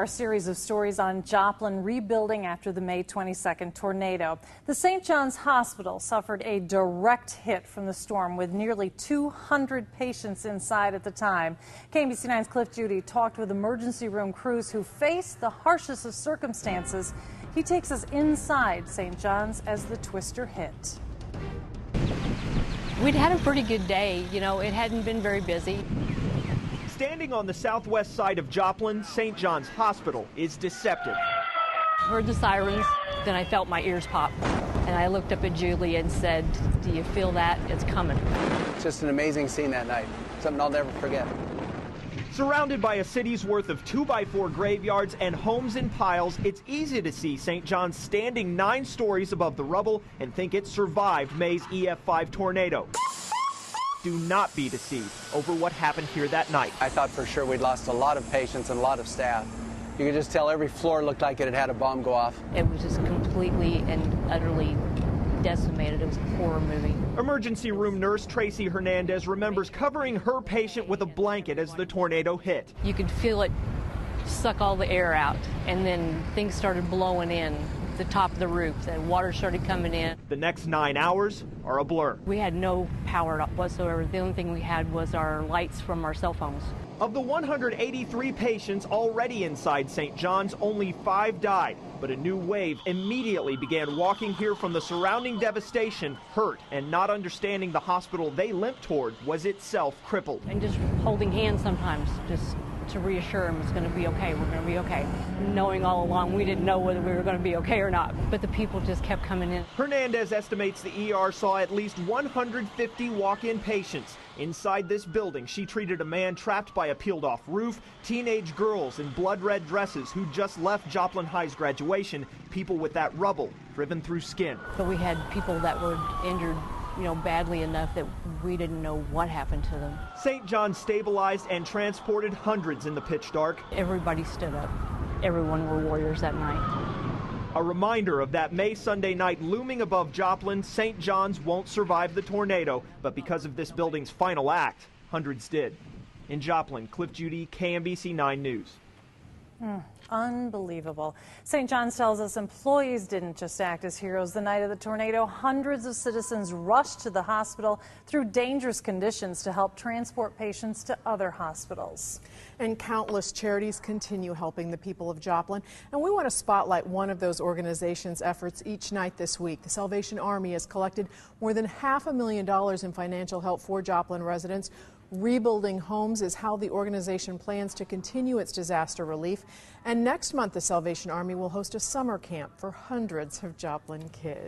Our series of stories on Joplin rebuilding after the May 22nd tornado. The St. John's Hospital suffered a direct hit from the storm with nearly 200 patients inside at the time. KMBC 9's Cliff Judy talked with emergency room crews who faced the harshest of circumstances. He takes us inside St. John's as the twister hit. We'd had a pretty good day. You know, it hadn't been very busy. Standing on the southwest side of Joplin, St. John's Hospital is deceptive. Heard the sirens, then I felt my ears pop. And I looked up at Julie and said, "Do you feel that? It's coming." It's just an amazing scene that night. Something I'll never forget. Surrounded by a city's worth of 2x4 graveyards and homes in piles, it's easy to see St. John's standing 9 stories above the rubble and think it survived May's EF5 tornado. Do not be deceived over what happened here that night. I thought for sure we'd lost a lot of patients and a lot of staff. You could just tell every floor looked like it had had a bomb go off. It was just completely and utterly decimated. It was a horror movie. Emergency room nurse Tracy Hernandez remembers covering her patient with a blanket as the tornado hit. You could feel it suck all the air out, and then things started blowing in the top of the roof, and water started coming in. The next 9 hours are a blur. We had no power whatsoever. The only thing we had was our lights from our cell phones. Of the 183 patients already inside St. John's, only 5 died. But a new wave immediately began walking here from the surrounding devastation, hurt and not understanding the hospital they limped toward was itself crippled. And just holding hands sometimes, just to reassure them it's going to be okay, we're going to be okay. Knowing all along we didn't know whether we were going to be okay or not, but the people just kept coming in. Hernandez estimates the ER saw at least 150 walk-in patients. Inside this building, she treated a man trapped by a peeled-off roof, teenage girls in blood-red dresses who just left Joplin High's graduation, people with that rubble driven through skin. But we had people that were injured, you know, badly enough that we didn't know what happened to them. St. John stabilized and transported hundreds in the pitch dark. Everybody stood up. Everyone were warriors that night. A reminder of that May Sunday night looming above Joplin. St. John's won't survive the tornado, but because of this building's final act, hundreds did. In Joplin, Cliff Judy, KMBC 9 News. Unbelievable. St. John's tells us employees didn't just act as heroes the night of the tornado. Hundreds of citizens rushed to the hospital through dangerous conditions to help transport patients to other hospitals. And countless charities continue helping the people of Joplin. And we want to spotlight one of those organizations' efforts each night this week. The Salvation Army has collected more than $500,000 in financial help for Joplin residents. Rebuilding homes is how the organization plans to continue its disaster relief. And next month, the Salvation Army will host a summer camp for hundreds of Joplin kids.